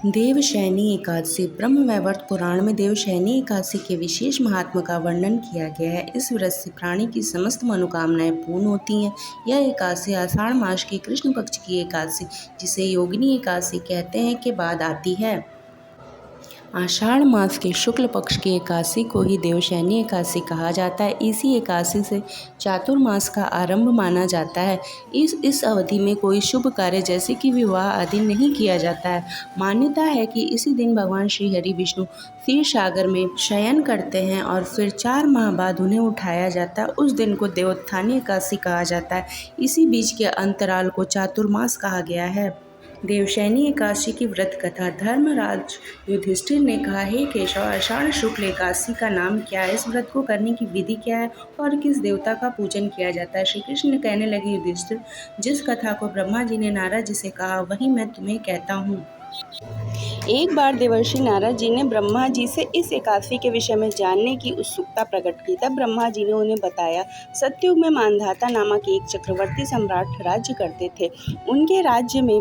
देवशयनी एकादशी ब्रह्म वैवर्त पुराण में देवशयनी एकादशी के विशेष महात्मा का वर्णन किया गया है। इस व्रत से प्राणी की समस्त मनोकामनाएं पूर्ण होती हैं। यह एकादशी आषाढ़ मास की कृष्ण पक्ष की एकादशी, जिसे योगिनी एकादशी कहते हैं, के बाद आती है। आषाढ़ मास के शुक्ल पक्ष की एकादशी को ही देवशयनी एकादशी कहा जाता है। इसी एकादशी से चातुर्मास का आरंभ माना जाता है। इस अवधि में कोई शुभ कार्य जैसे कि विवाह आदि नहीं किया जाता है। मान्यता है कि इसी दिन भगवान श्री हरि विष्णु क्षीर सागर में शयन करते हैं और फिर 4 माह बाद उन्हें उठाया जाता है। उस दिन को देवोत्थानी एकादशी कहा जाता है। इसी बीच के अंतराल को चातुर्मास कहा गया है। देवशयनी एकादशी की व्रत कथा। धर्मराज युधिष्ठिर ने कहा, हे केशव, आषाढ़ शुक्ल एकादशी का नाम क्या है? इस व्रत को करने की विधि क्या है और किस देवता का पूजन किया जाता है? श्री कृष्ण कहने लगे, युधिष्ठिर, जिस कथा को ब्रह्मा जी ने नारद जी से कहा वही मैं तुम्हें कहता हूँ। एक बार देवर्षि नारद जी ने ब्रह्मा जी से इस एकादशी के विषय में जानने की उत्सुकता प्रकट की। तब ब्रह्मा जी ने उन्हें बताया, सतयुग में मानधाता नामक एक चक्रवर्ती सम्राट राज्य करते थे। उनके राज्य में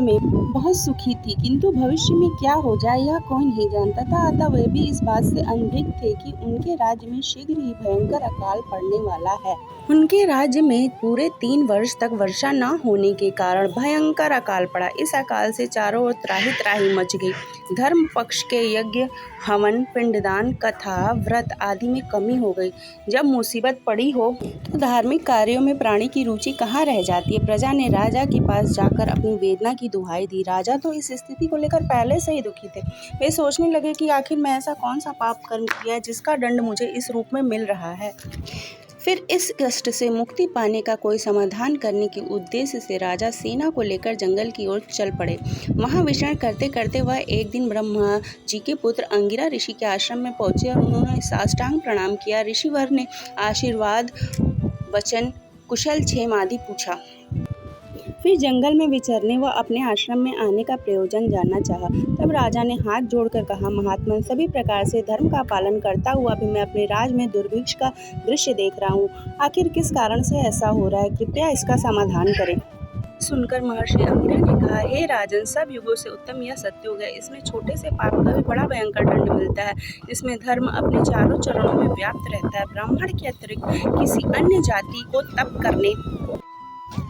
बहुत सुखी थी, किंतु भविष्य में क्या हो जाए यह कोई नहीं जानता था। अतः वे भी इस बात से अनभिज्ञ थे कि उनके राज्य में शीघ्र ही भयंकर अकाल पड़ने वाला है। उनके राज्य में पूरे 3 वर्ष तक वर्षा न होने के कारण भयंकर अकाल पड़ा। इस अकाल से चारों ओर त्राही त्राही मच गई। धर्म पक्ष के यज्ञ, हवन, पिंडदान, कथा, व्रत आदि में कमी हो गई। जब मुसीबत पड़ी हो तो धार्मिक कार्यों में प्राणी की रुचि कहाँ रह जाती है। प्रजा ने राजा के पास जाकर अपनी वेदना की दुहाई दी। राजा तो इस स्थिति को लेकर पहले से ही दुखी थे। वे सोचने लगे कि आखिर मैं ऐसा कौन सा पाप कर्म किया है जिसका दंड मुझे इस रूप में मिल रहा है। फिर इस कष्ट से मुक्ति पाने का कोई समाधान करने के उद्देश्य से राजा सेना को लेकर जंगल की ओर चल पड़े। वहां विचरण करते करते वह एक दिन ब्रह्मा जी के पुत्र अंगिरा ऋषि के आश्रम में पहुंचे और उन्होंने साष्टांग प्रणाम किया। ऋषिवर ने आशीर्वाद, वचन, कुशल क्षेम आदि पूछा। फिर जंगल में विचरने व अपने आश्रम में आने का प्रयोजन जानना चाहा। तब राजा ने हाथ जोड़कर कहा, महात्मन, सभी प्रकार से धर्म का पालन करता हुआ भी मैं अपने राज में दुर्भिक्ष का दृश्य देख रहा हूँ। आखिर किस कारण से ऐसा हो रहा है? कृपया इसका समाधान करें। सुनकर महर्षि अंगिरा ने कहा, हे राजन, सब युगों से उत्तम यह सतयुग है। इसमें छोटे से पाप का भी बड़ा भयंकर दंड मिलता है। इसमें धर्म अपने चारों चरणों में व्याप्त रहता है। ब्राह्मण के अतिरिक्त किसी अन्य जाति को तप करने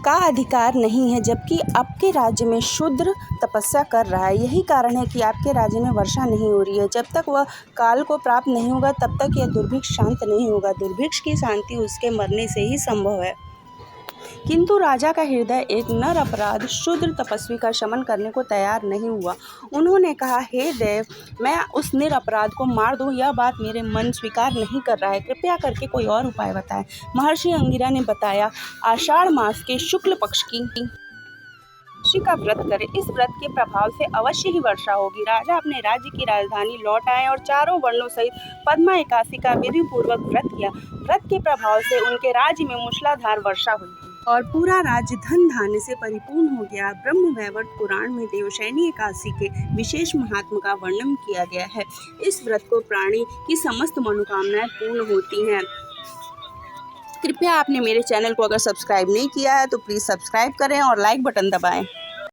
का अधिकार नहीं है, जबकि आपके राज्य में शूद्र तपस्या कर रहा है। यही कारण है कि आपके राज्य में वर्षा नहीं हो रही है। जब तक वह काल को प्राप्त नहीं होगा तब तक यह दुर्भिक्ष शांत नहीं होगा। दुर्भिक्ष की शांति उसके मरने से ही संभव है। किंतु राजा का हृदय एक नर अपराध शूद्र तपस्वी का शमन करने को तैयार नहीं हुआ। उन्होंने कहा, हे देव, मैं उस निरपराध को मार दूं, यह बात मेरे मन स्वीकार नहीं कर रहा है। कृपया करके कोई और उपाय बताएं। महर्षि अंगिरा ने बताया, आषाढ़ मास के शुक्ल पक्ष की एकादशी का व्रत करें। इस व्रत के प्रभाव से अवश्य ही वर्षा होगी। राजा अपने राज्य की राजधानी लौट आए और चारों वर्णों सहित पद्मा एकादशी का विधि पूर्वक व्रत किया। व्रत के प्रभाव से उनके राज्य में मूसलाधार वर्षा हुई और पूरा राज्य धन धान्य से परिपूर्ण हो गया। ब्रह्म वैवर्त पुराण में देवशयनी एकादशी के विशेष महात्मा का वर्णन किया गया है। इस व्रत को प्राणी की समस्त मनोकामनाएं पूर्ण होती हैं। कृपया आपने मेरे चैनल को अगर सब्सक्राइब नहीं किया है तो प्लीज़ सब्सक्राइब करें और लाइक बटन दबाएं।